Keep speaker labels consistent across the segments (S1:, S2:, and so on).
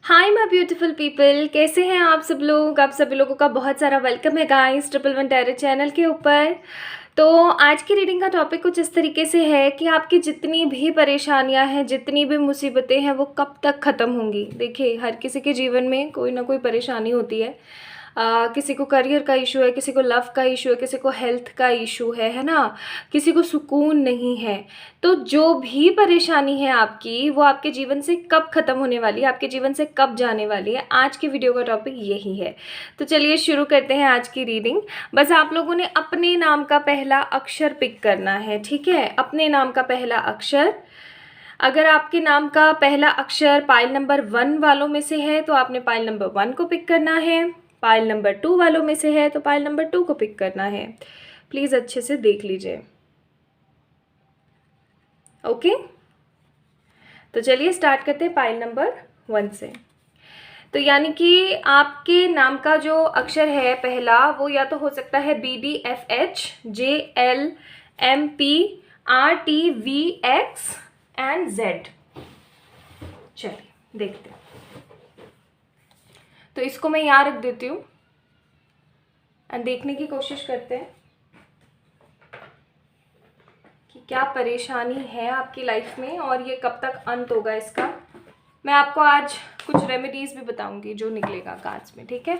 S1: Hi my beautiful people, कैसे हैं आप सब लोग। आप सभी लोगों का बहुत सारा वेलकम है guys triple one tarot channel के ऊपर। तो आज की रीडिंग का टॉपिक कुछ इस तरीके से है कि आपकी जितनी भी परेशानियां हैं, जितनी भी मुसीबतें हैं, वो कब तक ख़त्म होंगी। देखिए, हर किसी के जीवन में कोई ना कोई परेशानी होती है। किसी को करियर का इशू है, किसी को लव का इशू है, किसी को हेल्थ का इशू है ना। किसी को सुकून नहीं है। तो जो भी परेशानी है आपकी, वो आपके जीवन से कब ख़त्म होने वाली है, आपके जीवन से कब जाने वाली है, आज की वीडियो का टॉपिक यही है। तो चलिए शुरू करते हैं आज की रीडिंग। बस आप लोगों ने अपने नाम का पहला अक्षर पिक करना है, ठीक है। अपने नाम का पहला अक्षर। अगर आपके नाम का पहला अक्षर पाइल नंबर 1 वालों में से है तो आपने पाइल नंबर 1 को पिक करना है। पाइल नंबर 2 वालों में से है तो पाइल नंबर 2 को पिक करना है। प्लीज़ अच्छे से देख लीजिए। ओके, तो चलिए स्टार्ट करते हैं पाइल नंबर 1 से। तो यानी कि आपके नाम का जो अक्षर है पहला, वो या तो हो सकता है BDFHJLMPRTVX चलिए देखते हैं। तो इसको मैं यहाँ रख देती हूँ एंड देखने की कोशिश करते हैं कि क्या परेशानी है आपकी लाइफ में और ये कब तक अंत होगा इसका। मैं आपको आज कुछ रेमेडीज भी बताऊंगी जो निकलेगा कार्ड्स में, ठीक है।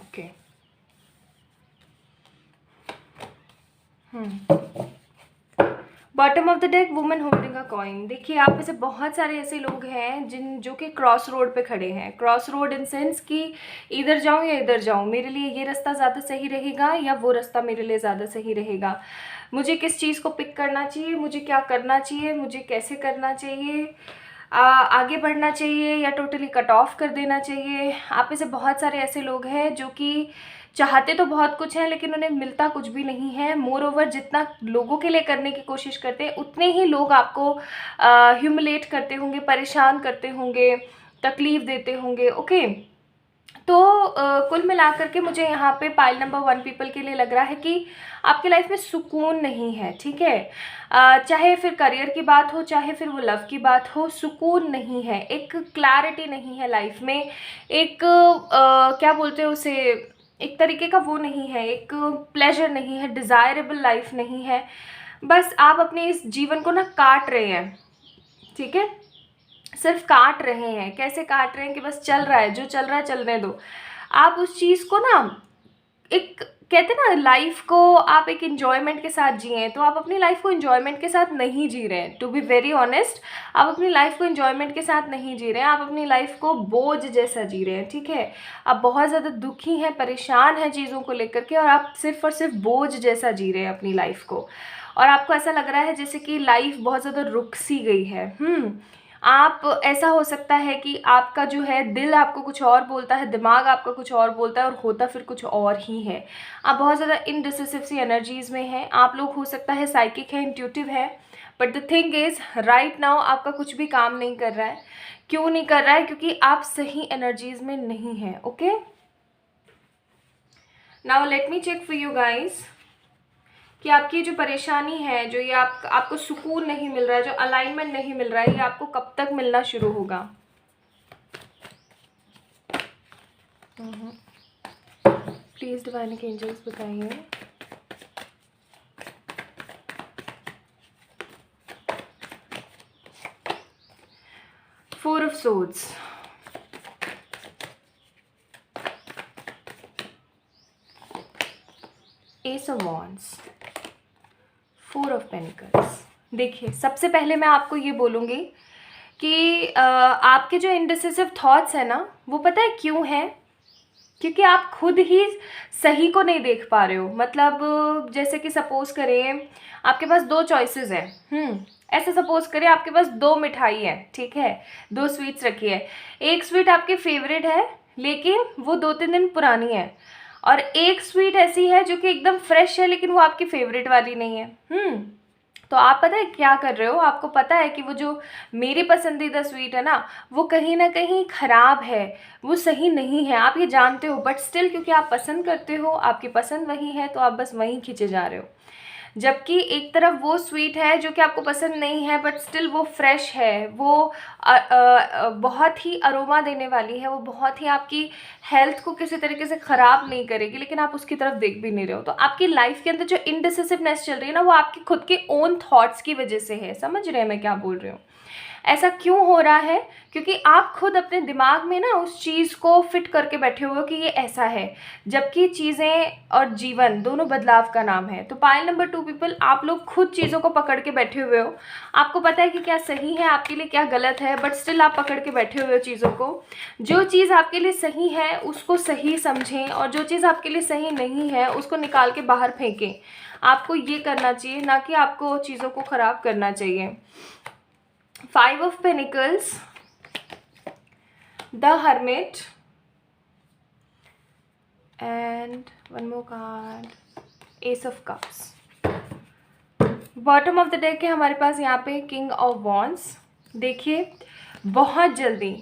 S1: Okay. Bottom of the deck, woman holding a coin. देखिए, आप में से बहुत सारे ऐसे लोग हैं जो कि क्रॉस रोड पे खड़े हैं। क्रॉस रोड इन सेंस कि इधर जाऊं या इधर जाऊं, मेरे लिए ये रास्ता ज़्यादा सही रहेगा या वो रास्ता मेरे लिए ज़्यादा सही रहेगा, मुझे किस चीज़ को पिक करना चाहिए, मुझे क्या करना चाहिए, मुझे कैसे करना चाहिए, आगे बढ़ना चाहिए या टोटली कट ऑफ कर देना चाहिए। आप में से बहुत सारे ऐसे लोग हैं जो कि चाहते तो बहुत कुछ है लेकिन उन्हें मिलता कुछ भी नहीं है। मोर ओवर, जितना लोगों के लिए करने की कोशिश करते हैं उतने ही लोग आपको ह्यूमिलेट करते होंगे, परेशान करते होंगे, तकलीफ देते होंगे। ओके, तो कुल मिलाकर के मुझे यहाँ पे पाइल नंबर 1 पीपल के लिए लग रहा है कि आपकी लाइफ में सुकून नहीं है, ठीक है। चाहे फिर करियर की बात हो, चाहे फिर वो लव की बात हो, सुकून नहीं है, एक क्लैरिटी नहीं है लाइफ में, एक क्या बोलते हैं उसे, एक तरीके का वो नहीं है, एक प्लेजर नहीं है, डिज़ायरेबल लाइफ नहीं है। बस आप अपने इस जीवन को ना काट रहे हैं, ठीक है। सिर्फ काट रहे हैं। कैसे काट रहे हैं कि बस चल रहा है, जो चल रहा है चलने दो। आप उस चीज़ को ना, एक कहते हैं ना, लाइफ को आप एक इन्जॉयमेंट के साथ जिए, तो आप अपनी लाइफ को इन्जॉयमेंट के साथ नहीं जी रहे हैं। टू बी वेरी ऑनेस्ट, आप अपनी लाइफ को इन्जॉयमेंट के साथ नहीं जी रहे हैं, आप अपनी लाइफ को बोझ जैसा जी रहे हैं, ठीक है। आप बहुत ज़्यादा दुखी हैं, परेशान हैं चीज़ों को लेकर के, और आप सिर्फ और सिर्फ बोझ जैसा जी रहे हैं अपनी लाइफ को। और आपको ऐसा लग रहा है जैसे कि लाइफ बहुत ज़्यादा रुक सी गई है। आप, ऐसा हो सकता है कि आपका जो है दिल आपको कुछ और बोलता है, दिमाग आपका कुछ और बोलता है और होता फिर कुछ और ही है। आप बहुत ज़्यादा इनडिसिसिव सी एनर्जीज़ में हैं। आप लोग हो सकता है साइकिक है, इंट्यूटिव है, but the thing is right now आपका कुछ भी काम नहीं कर रहा है। क्यों नहीं कर रहा है? क्योंकि आप सही एनर्जीज़ में नहीं हैं। Okay, now let me check for you guys कि आपकी जो परेशानी है, जो ये आपको सुकून नहीं मिल रहा है, जो अलाइनमेंट नहीं मिल रहा है, ये आपको कब तक मिलना शुरू होगा। प्लीज डिवाइन के एंजल्स बताइए। Four of swords, S of wands, four of pentacles. देखिए, सबसे पहले मैं आपको ये बोलूँगी कि आपके जो इंडिसिसिव थॉट्स हैं ना, वो पता है क्यों है? क्योंकि आप खुद ही सही को नहीं देख पा रहे हो। मतलब जैसे कि सपोज करें आपके पास 2 चॉइसेस हैं। ऐसे सपोज करें आपके पास 2 मिठाई है, ठीक है, 2 स्वीट्स रखी है। एक स्वीट आपकी फेवरेट है लेकिन वो 2-3 दिन पुरानी है, और एक स्वीट ऐसी है जो कि एकदम फ्रेश है लेकिन वो आपकी फेवरेट वाली नहीं है। तो आप पता है क्या कर रहे हो? आपको पता है कि वो जो मेरी पसंदीदा स्वीट है ना, वो कहीं ना कहीं ख़राब है, वो सही नहीं है, आप ये जानते हो, बट स्टिल क्योंकि आप पसंद करते हो, आपकी पसंद वही है, तो आप बस वहीं खींचे जा रहे हो। जबकि एक तरफ वो स्वीट है जो कि आपको पसंद नहीं है बट स्टिल वो फ्रेश है, वो बहुत ही अरोमा देने वाली है, वो बहुत ही आपकी हेल्थ को किसी तरीके से ख़राब नहीं करेगी, लेकिन आप उसकी तरफ देख भी नहीं रहे हो। तो आपकी लाइफ के अंदर जो इनडिसिसिवनेस चल रही है ना, वो आपके खुद के ओन थॉट्स की वजह से है। समझ रहे हैं मैं क्या बोल रही हूँ? ऐसा क्यों हो रहा है? क्योंकि आप खुद अपने दिमाग में ना उस चीज़ को फिट करके बैठे हुए हो कि ये ऐसा है, जबकि चीज़ें और जीवन दोनों बदलाव का नाम है। तो पाइल नंबर 2 पीपल, आप लोग खुद चीज़ों को पकड़ के बैठे हुए हो। आपको पता है कि क्या सही है आपके लिए, क्या गलत है, बट स्टिल आप पकड़ के बैठे हुए हो चीज़ों को। जो चीज़ आपके लिए सही है उसको सही समझें, और जो चीज़ आपके लिए सही नहीं है उसको निकाल के बाहर फेंकें। आपको ये करना चाहिए, ना कि आपको चीज़ों को ख़राब करना चाहिए। 5 of Pentacles, the Hermit, and one more card, Ace of Cups. Bottom of the deck है हमारे पास यहाँ पे King of Wands। देखिए बहुत जल्दी,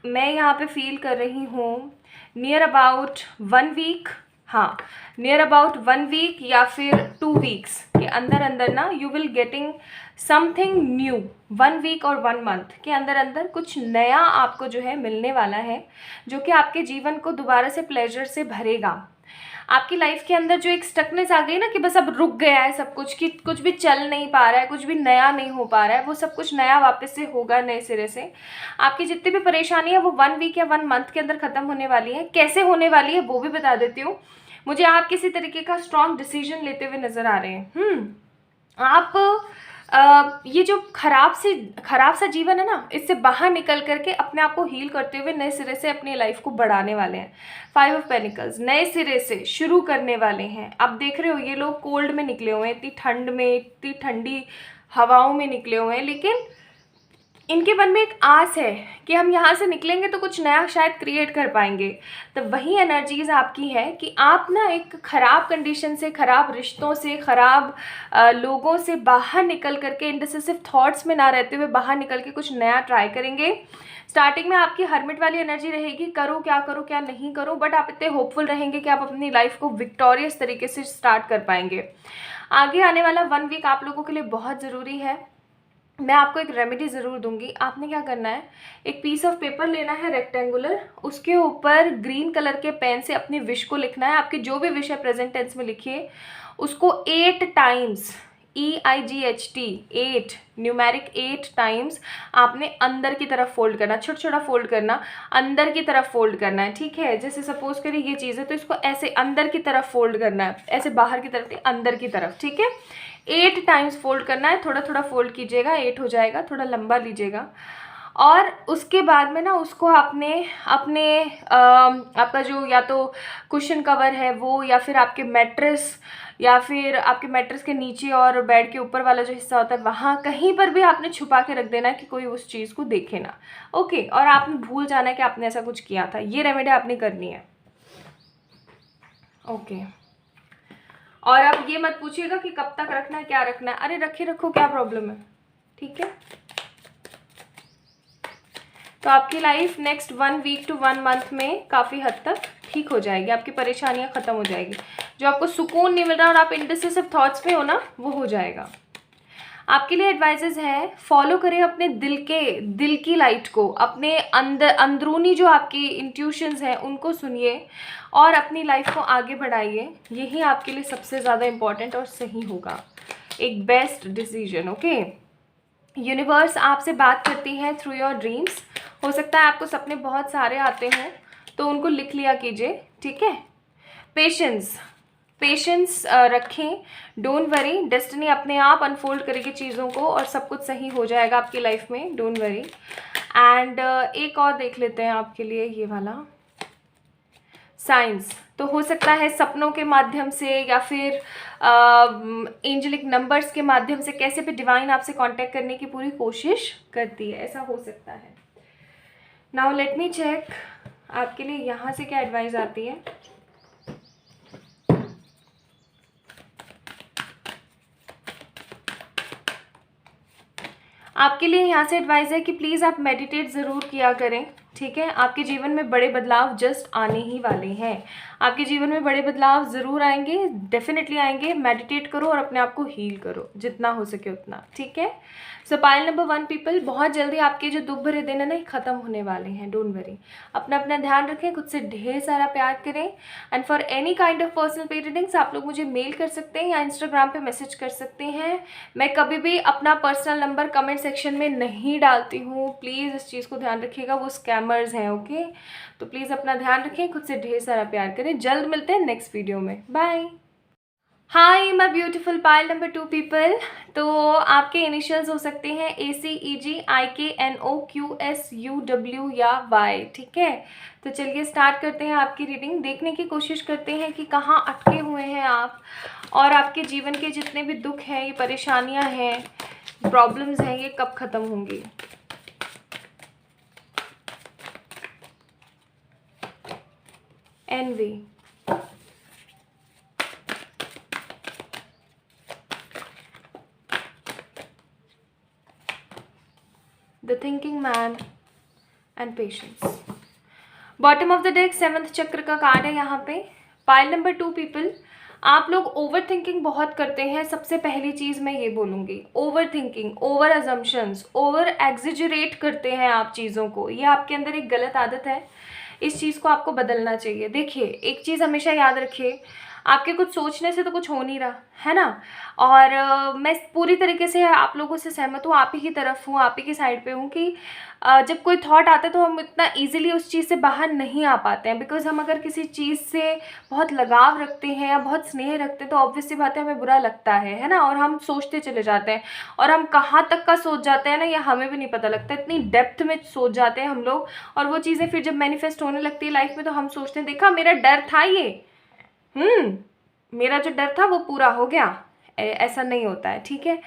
S1: मैं यहाँ पे फील कर रही हूँ नियर अबाउट 1 वीक, हाँ नियर अबाउट 1 वीक या फिर 2 वीक्स के अंदर अंदर ना you will getting something new. 1 week और 1 मंथ के अंदर अंदर कुछ नया आपको जो है मिलने वाला है, जो कि आपके जीवन को दोबारा से प्लेजर से भरेगा। आपकी लाइफ के अंदर जो एक स्टकनेस आ गई ना कि बस अब रुक गया है सब कुछ, कि कुछ भी चल नहीं पा रहा है, कुछ भी नया नहीं हो पा रहा है, वो सब कुछ नया वापस से होगा नए सिरे से। आपकी जितनी भी परेशानी है वो 1 वीक या 1 मंथ के अंदर ख़त्म होने वाली है। कैसे होने वाली है वो भी बता देती हूँ। मुझे आप किसी तरीके का स्ट्रॉन्ग डिसीजन लेते हुए नज़र आ रहे हैं। आप ये जो खराब सा जीवन है ना, इससे बाहर निकल करके अपने आप को हील करते हुए नए सिरे से अपनी लाइफ को बढ़ाने वाले हैं। 5 ऑफ पेनिकल्स, नए सिरे से शुरू करने वाले हैं। आप देख रहे हो ये लोग कोल्ड में निकले हुए हैं, इतनी ठंड में, इतनी ठंडी हवाओं में निकले हुए हैं, लेकिन इनके मन में एक आस है कि हम यहाँ से निकलेंगे तो कुछ नया शायद क्रिएट कर पाएंगे। तो वही एनर्जीज आपकी है कि आप ना एक ख़राब कंडीशन से, ख़राब रिश्तों से, ख़राब लोगों से बाहर निकल करके, इंडिसिसिव थॉट्स में ना रहते हुए बाहर निकल के कुछ नया ट्राई करेंगे। स्टार्टिंग में आपकी हर्मिट वाली एनर्जी रहेगी, करो क्या नहीं करो, बट आप इतने होपफुल रहेंगे कि आप अपनी लाइफ को विक्टोरियस तरीके से स्टार्ट कर पाएंगे। आगे आने वाला 1 वीक आप लोगों के लिए बहुत ज़रूरी है। मैं आपको एक रेमेडी ज़रूर दूंगी। आपने क्या करना है, एक पीस ऑफ पेपर लेना है रेक्टेंगुलर, उसके ऊपर ग्रीन कलर के पेन से अपनी विश को लिखना है। आपकी जो भी विश है प्रेजेंट टेंस में लिखिए, उसको 8 टाइम्स, EIGHT 8 न्यूमेरिक 8 टाइम्स आपने अंदर की तरफ फोल्ड करना, छोटा छोटा फोल्ड करना, अंदर की तरफ फोल्ड करना है, ठीक है। जैसे सपोज करिए ये चीज़ है तो इसको ऐसे अंदर की तरफ फोल्ड करना है, ऐसे बाहर की तरफ नहीं, अंदर की तरफ, ठीक है। 8 टाइम्स फोल्ड करना है, थोड़ा थोड़ा फोल्ड कीजिएगा, 8 हो जाएगा, थोड़ा लंबा लीजिएगा। और उसके बाद में ना उसको आपने अपने आपका जो या तो कुशन कवर है वो, या फिर आपके मैट्रेस, या फिर आपके मैट्रेस के नीचे और बेड के ऊपर वाला जो हिस्सा होता है वहाँ कहीं पर भी आपने छुपा के रख देना है कि कोई उस चीज़ को देखे ना, ओके। और आपने भूल जाना है कि आपने ऐसा कुछ किया था। ये रेमेडी आपने करनी है, ओके। और अब ये मत पूछिएगा कि कब तक रखना है, क्या रखना है, अरे रखे रखो, क्या प्रॉब्लम है, ठीक है। तो आपकी life next 1 week to 1 month में काफ़ी हद तक ठीक हो जाएगी, आपकी परेशानियां ख़त्म हो जाएगी। जो आपको सुकून नहीं मिल रहा और आप इंडिसिसिव थॉट्स में हो ना, वो हो जाएगा। आपके लिए एडवाइजेज है, फॉलो करें अपने दिल की लाइट को, अपने अंदरूनी जो आपकी इंट्यूशंस हैं उनको सुनिए और अपनी लाइफ को आगे बढ़ाइए। यही आपके लिए सबसे ज़्यादा इम्पॉर्टेंट और सही होगा, एक बेस्ट डिसीजन, ओके। यूनिवर्स आपसे बात करती है थ्रू योर ड्रीम्स। हो सकता है आपको सपने बहुत सारे आते हों, तो उनको लिख लिया कीजिए, ठीक है। पेशेंस रखें, डोंट वरी, डेस्टिनी अपने आप अनफोल्ड करेगी चीज़ों को और सब कुछ सही हो जाएगा आपकी लाइफ में, डोंट वरी। एंड एक और देख लेते हैं आपके लिए, ये वाला साइंस। तो हो सकता है सपनों के माध्यम से या फिर एंजेलिक नंबर्स के माध्यम से कैसे भी डिवाइन आपसे कांटेक्ट करने की पूरी कोशिश करती है, ऐसा हो सकता है। नाउ लेट मी चेक आपके लिए यहाँ से क्या एडवाइस आती है। आपके लिए यहाँ से एडवाइस है कि प्लीज़ आप मेडिटेट ज़रूर किया करें, ठीक है। आपके जीवन में बड़े बदलाव जस्ट आने ही वाले हैं। आपके जीवन में बड़े बदलाव ज़रूर आएंगे, डेफिनेटली आएंगे। मेडिटेट करो और अपने आप को हील करो जितना हो सके उतना, ठीक है। सो पाइल नंबर 1 पीपल, बहुत जल्दी आपके जो दुख भरे दिन है ना ये ख़त्म होने वाले हैं, डोंट वरी। अपना अपना ध्यान रखें, खुद से ढेर सारा प्यार करें। And for any kind of personal पे रीडिंग्स आप लोग मुझे मेल कर सकते हैं या इंस्टाग्राम पे मैसेज कर सकते हैं। मैं कभी भी अपना पर्सनल नंबर कमेंट सेक्शन में नहीं डालती हूँ, प्लीज़ इस चीज़ को ध्यान रखिएगा, वो स्कैमर्स हैं, ओके। तो प्लीज़ अपना ध्यान रखें, खुद से ढेर सारा प्यार करें। जल्द मिलते हैं नेक्स्ट वीडियो में, bye. Hi my beautiful pile number 2 people. तो आपके इनिशियल्स हो सकते हैं ACEGIKNOQSUW या Y, ठीक है। तो चलिए स्टार्ट करते हैं आपकी रीडिंग, देखने की कोशिश करते हैं कि कहाँ अटके हुए हैं आप, और आपके जीवन के जितने भी दुख हैं, ये परेशानियां हैं, प्रॉब्लम्स हैं, ये कब ख़त्म होंगी। Envy, the thinking man and patience. Bottom of the deck 7th चक्र का कार्ड है यहाँ पे। पाइल नंबर 2 पीपल, आप लोग ओवर थिंकिंग बहुत करते हैं। सबसे पहली चीज़ मैं ये बोलूँगी, over thinking, over assumptions, over exaggerate करते हैं आप चीज़ों को, ये आपके अंदर एक गलत आदत है। इस चीज़ को आपको बदलना चाहिए। देखिए एक चीज़ हमेशा याद रखिए, आपके कुछ सोचने से तो कुछ हो नहीं रहा है ना। और मैं पूरी तरीके से आप लोगों से सहमत हूँ, आप ही की तरफ हूँ, आप ही की साइड पे हूँ कि जब कोई थॉट आता है तो हम इतना इजीली उस चीज़ से बाहर नहीं आ पाते हैं। बिकॉज हम अगर किसी चीज़ से बहुत लगाव रखते हैं या बहुत स्नेह रखते हैं तो ऑब्वियस सी बात है हमें बुरा लगता है ना। और हम सोचते चले जाते हैं, और हम कहाँ तक का सोच जाते हैं ना, ये हमें भी नहीं पता लगता, इतनी डेप्थ में सोच जाते हैं हम लोग। और वो चीज़ें फिर जब मैनिफेस्ट होने लगती है लाइफ में तो हम सोचते हैं देखा मेरा डर था ये, मेरा जो डर था वो पूरा हो गया। ऐसा नहीं होता है, ठीक है।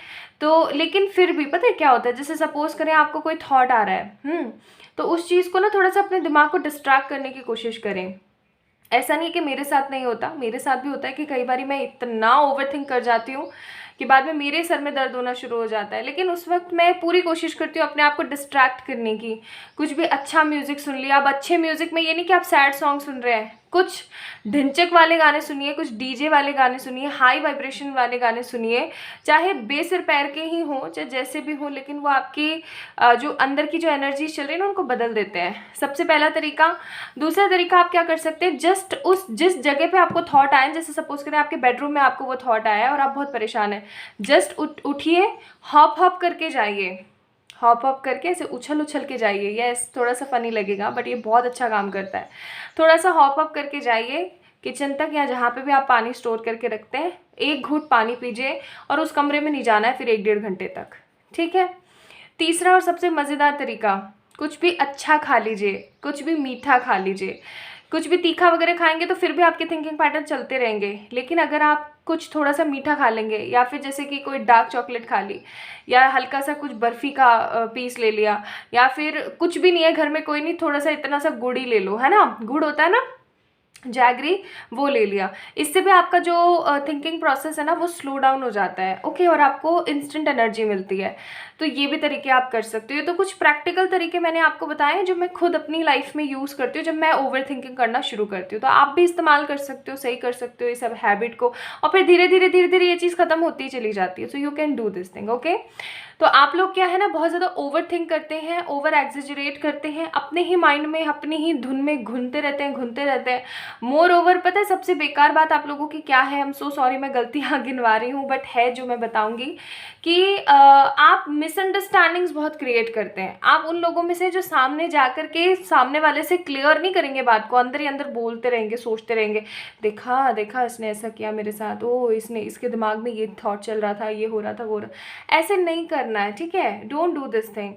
S1: तो लेकिन फिर भी पता है क्या होता है, जैसे सपोज करें आपको कोई थॉट आ रहा है, तो उस चीज़ को ना थोड़ा सा अपने दिमाग को डिस्ट्रैक्ट करने की कोशिश करें। ऐसा नहीं कि मेरे साथ नहीं होता, मेरे साथ भी होता है कि कई बार मैं इतना ओवरथिंक कर जाती हूँ कि बाद में मेरे सर में दर्द होना शुरू हो जाता है। लेकिन उस वक्त मैं पूरी कोशिश करती हूँ अपने आप को डिस्ट्रैक्ट करने की। कुछ भी अच्छा म्यूज़िक सुन लिया। अब अच्छे म्यूज़िक में ये नहीं कि आप सैड सॉन्ग सुन रहे हैं, कुछ ढिंचक वाले गाने सुनिए, कुछ डीजे वाले गाने सुनिए, हाई वाइब्रेशन वाले गाने सुनिए, चाहे बेसिर पैर के ही हों चाहे जैसे भी हों, लेकिन वो आपकी जो अंदर की जो एनर्जी चल रही है ना उनको बदल देते हैं। सबसे पहला तरीका। दूसरा तरीका आप क्या कर सकते हैं, जस्ट उस जिस जगह पे आपको थॉट आए, जैसे सपोज करें आपके बेडरूम में आपको वो थॉट आया है और आप बहुत परेशान हैं, जस्ट उठिए, हॉप हॉप करके जाइए, हॉप हॉप करके ऐसे उछल उछल के जाइए। यस, थोड़ा सा फनी लगेगा बट ये बहुत अच्छा काम करता है। थोड़ा सा हॉप हॉप करके जाइए किचन तक या जहाँ पे भी आप पानी स्टोर करके रखते हैं, एक घूंट पानी पीजिए और उस कमरे में नहीं जाना है फिर 1-1.5 घंटे तक, ठीक है। तीसरा और सबसे मज़ेदार तरीका, कुछ भी अच्छा खा लीजिए, कुछ भी मीठा खा लीजिए। कुछ भी तीखा वगैरह खाएंगे तो फिर भी आपके थिंकिंग पैटर्न चलते रहेंगे, लेकिन अगर आप कुछ थोड़ा सा मीठा खा लेंगे या फिर जैसे कि कोई डार्क चॉकलेट खा ली या हल्का सा कुछ बर्फ़ी का पीस ले लिया, या फिर कुछ भी नहीं है घर में, कोई नहीं, थोड़ा सा इतना सा गुड़ ही ले लो, है ना, गुड़ होता है ना, जैगरी, वो ले लिया। इससे भी आपका जो थिंकिंग प्रोसेस है ना वो स्लो डाउन हो जाता है, ओके, और आपको इंस्टेंट एनर्जी मिलती है। तो ये भी तरीके आप कर सकते हो। तो कुछ प्रैक्टिकल तरीके मैंने आपको बताए जो मैं खुद अपनी लाइफ में यूज़ करती हूँ जब मैं ओवर थिंकिंग करना शुरू करती हूँ। तो आप भी इस्तेमाल कर सकते हो, सही कर सकते हो ये सब हैबिट को, और फिर धीरे धीरे ये चीज़ खत्म होती चली जाती है। So you can do this thing, okay. तो आप लोग क्या है ना बहुत ज़्यादा ओवर थिंक करते हैं, ओवर एग्जिजरेट करते हैं, अपने ही माइंड में अपनी ही धुन में घूमते रहते हैं। मोर ओवर, पता है सबसे बेकार बात आप लोगों की क्या है, आई एम सो सॉरी मैं गलतियाँ गिनवा रही हूँ बट है जो मैं बताऊँगी, कि आप मिसअंडरस्टैंडिंग्स बहुत क्रिएट करते हैं। आप उन लोगों में से जो सामने जाकर के सामने वाले से क्लियर नहीं करेंगे बात को, अंदर ही अंदर बोलते रहेंगे, सोचते रहेंगे, देखा इसने ऐसा किया मेरे साथ, ओ इसने, इसके दिमाग में ये थॉट चल रहा था, ये हो रहा था, वो ऐसे नहीं करना है, ठीक है। Don't do this thing.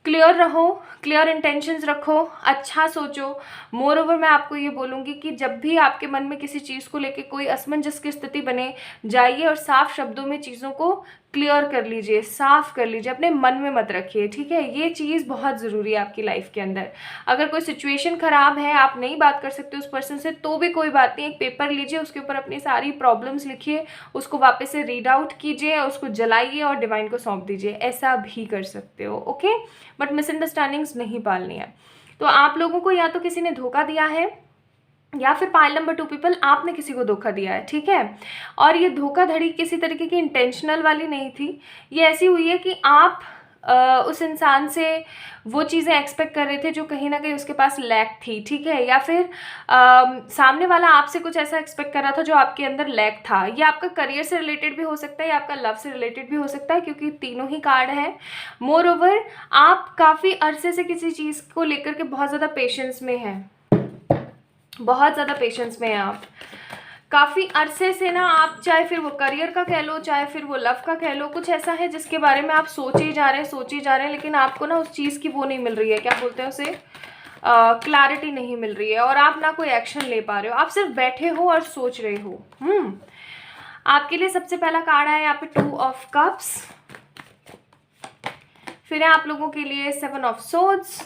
S1: Clear रहो, क्लियर इंटेंशंस रखो, अच्छा सोचो। मोर ओवर मैं आपको ये बोलूँगी कि जब भी आपके मन में किसी चीज़ को लेके कोई असमंजस की स्थिति बने, जाइए और साफ शब्दों में चीज़ों को क्लियर कर लीजिए, साफ कर लीजिए, अपने मन में मत रखिए, ठीक है। ये चीज़ बहुत ज़रूरी है आपकी लाइफ के अंदर। अगर कोई सिचुएशन ख़राब है, आप नहीं बात कर सकते उस पर्सन से, तो भी कोई बात नहीं, एक पेपर लीजिए, उसके ऊपर अपनी सारी प्रॉब्लम्स लिखिए, उसको वापस से रीड आउट कीजिए, उसको जलाइए और डिवाइन को सौंप दीजिए, ऐसा भी कर सकते हो, ओके। बट मिसअंडरस्टैंडिंग्स नहीं पालनी है। तो आप लोगों को या तो किसी ने धोखा दिया है या फिर पाइल नंबर 2 पीपल, आपने किसी को धोखा दिया है, ठीक है। और ये धोखाधड़ी किसी तरीके की इंटेंशनल वाली नहीं थी, ये ऐसी हुई है कि आप उस इंसान से वो चीज़ें एक्सपेक्ट कर रहे थे जो कहीं ना कहीं उसके पास लैक थी, ठीक है। या फिर सामने वाला आपसे कुछ ऐसा एक्सपेक्ट कर रहा था जो आपके अंदर लैक था। ये आपका करियर से रिलेटेड भी हो सकता है या आपका लव से रिलेटेड भी हो सकता है, क्योंकि तीनों ही कार्ड हैं। मोर ओवर आप काफ़ी अरसे से किसी चीज़ को लेकर के बहुत ज़्यादा पेशेंस में हैं, बहुत ज़्यादा पेशेंस में हैं आप। काफ़ी अरसे से ना आप, चाहे फिर वो करियर का कह लो, चाहे फिर वो लव का कह लो, कुछ ऐसा है जिसके बारे में आप सोचे जा रहे हैं, लेकिन आपको ना उस चीज़ की वो नहीं मिल रही है, क्या बोलते हैं उसे, क्लैरिटी नहीं मिल रही है, और आप ना कोई एक्शन ले पा रहे हो, आप सिर्फ बैठे हो और सोच रहे हो। आपके लिए सबसे पहला कार्ड है यहाँ पे 2 ऑफ कप्स, फिर है आप लोगों के लिए 7 of swords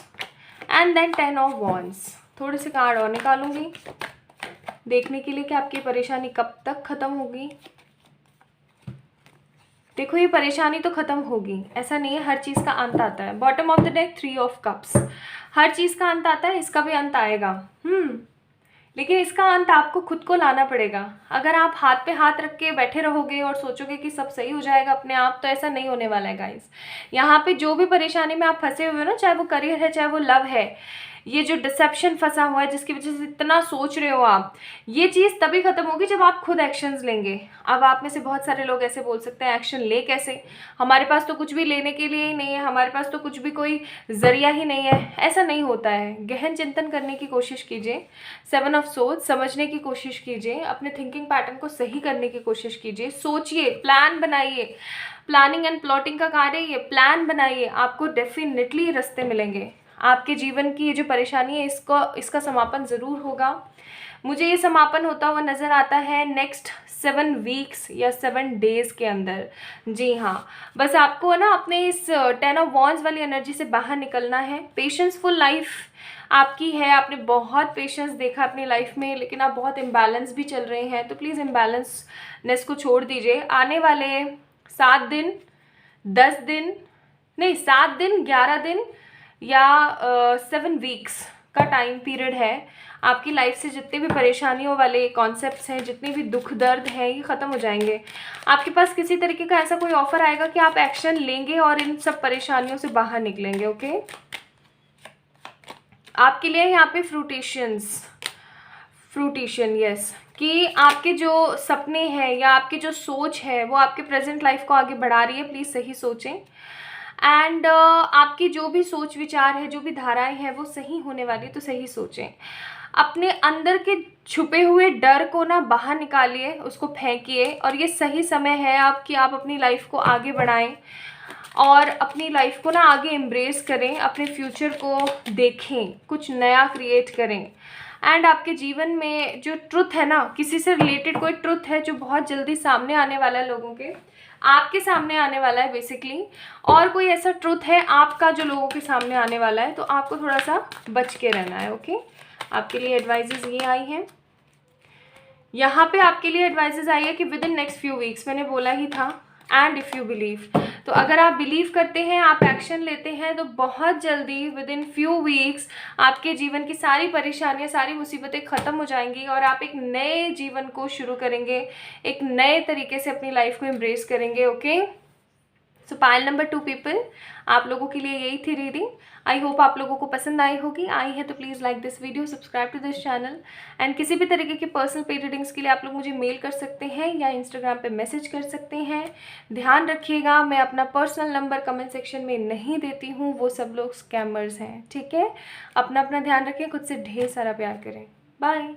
S1: and then 10 of wands. थोड़े से कार्ड और निकालूंगी देखने के लिए कि आपकी परेशानी कब तक ख़त्म होगी। देखो ये परेशानी तो ख़त्म होगी, ऐसा नहीं है, हर चीज़ का अंत आता है। Bottom of the deck 3 of cups, हर चीज़ का अंत आता है, इसका भी अंत आएगा। लेकिन इसका अंत आपको खुद को लाना पड़ेगा। अगर आप हाथ पे हाथ रख के बैठे रहोगे और सोचोगे कि सब सही हो जाएगा अपने आप, तो ऐसा नहीं होने वाला है गाइस। यहाँ पे जो भी परेशानी में आप फंसे हुए हो ना, चाहे वो करियर है, चाहे वो लव है, ये जो डिसेप्शन फंसा हुआ है जिसकी वजह से इतना सोच रहे हो आप, ये चीज़ तभी खत्म होगी जब आप खुद एक्शंस लेंगे। अब आप में से बहुत सारे लोग ऐसे बोल सकते हैं एक्शन ले कैसे, हमारे पास तो कुछ भी लेने के लिए ही नहीं है, हमारे पास तो कुछ भी कोई जरिया ही नहीं है। ऐसा नहीं होता है, गहन चिंतन करने की कोशिश कीजिए, 7 ऑफ सोच समझने की कोशिश कीजिए, अपने थिंकिंग पैटर्न को सही करने की कोशिश कीजिए, सोचिए, प्लान बनाइए। प्लानिंग एंड प्लॉटिंग का कार्य है ये, प्लान बनाइए, आपको डेफिनेटली रास्ते मिलेंगे। आपके जीवन की ये जो परेशानी है इसका समापन ज़रूर होगा। मुझे ये समापन होता हुआ नज़र आता है नेक्स्ट 7 वीक्स या 7 डेज़ के अंदर। जी हाँ, बस आपको ना अपने इस 10 ऑफ वॉन्ड्स वाली एनर्जी से बाहर निकलना है। पेशेंसफुल लाइफ आपकी है, आपने बहुत पेशेंस देखा अपनी लाइफ में, लेकिन आप बहुत इम्बैलेंस भी चल रहे हैं, तो प्लीज़ इम्बैलेंसनेस को छोड़ दीजिए। आने वाले 7 दिन 10 दिन नहीं 7 दिन 11 दिन या 7 वीक्स का टाइम पीरियड है। आपकी लाइफ से जितने भी परेशानियों वाले कॉन्सेप्ट्स हैं, जितने भी दुख दर्द हैं, ये ख़त्म हो जाएंगे। आपके पास किसी तरीके का ऐसा कोई ऑफर आएगा कि आप एक्शन लेंगे और इन सब परेशानियों से बाहर निकलेंगे। ओके, आपके लिए यहाँ पे फ्रूटिशन यस, कि आपके जो सपने हैं या आपकी जो सोच है वो आपके प्रेजेंट लाइफ को आगे बढ़ा रही है। प्लीज़ सही सोचें। एंड आपकी जो भी सोच विचार है, जो भी धाराएं हैं, वो सही होने वाली, तो सही सोचें। अपने अंदर के छुपे हुए डर को ना बाहर निकालिए, उसको फेंकिए, और ये सही समय है आप कि आप अपनी लाइफ को आगे बढ़ाएं और अपनी लाइफ को ना आगे एम्ब्रेस करें, अपने फ्यूचर को देखें, कुछ नया क्रिएट करें। एंड आपके जीवन में जो ट्रुथ है ना, किसी से रिलेटेड कोई ट्रुथ है जो बहुत जल्दी सामने आने वाला है, लोगों के आपके सामने आने वाला है बेसिकली, और कोई ऐसा ट्रुथ है आपका जो लोगों के सामने आने वाला है, तो आपको थोड़ा सा बच के रहना है। ओके, आपके लिए एडवाइजेज ये आई हैं। यहाँ पे आपके लिए एडवाइजेज आई है कि with in next few weeks, मैंने बोला ही था, एंड इफ़ यू बिलीव, तो अगर आप बिलीव करते हैं, आप एक्शन लेते हैं, तो बहुत जल्दी विद इन फ्यू वीक्स आपके जीवन की सारी परेशानियां, सारी मुसीबतें ख़त्म हो जाएंगी और आप एक नए जीवन को शुरू करेंगे, एक नए तरीके से अपनी लाइफ को एम्ब्रेस करेंगे। ओके, सो पाइल नंबर 2 पीपल, आप लोगों के लिए यही थी रीडिंग। आई होप आप लोगों को पसंद आई होगी। आई है तो please like this video, subscribe to this channel, and किसी भी तरीके के पर्सनल पेड रीडिंग्स के लिए आप लोग मुझे मेल कर सकते हैं या इंस्टाग्राम पे मैसेज कर सकते हैं। ध्यान रखिएगा, मैं अपना पर्सनल नंबर कमेंट सेक्शन में नहीं देती हूँ, वो सब लोग स्कैमर्स हैं, ठीक है। अपना ध्यान रखें, खुद से ढेर सारा प्यार करें। बाय।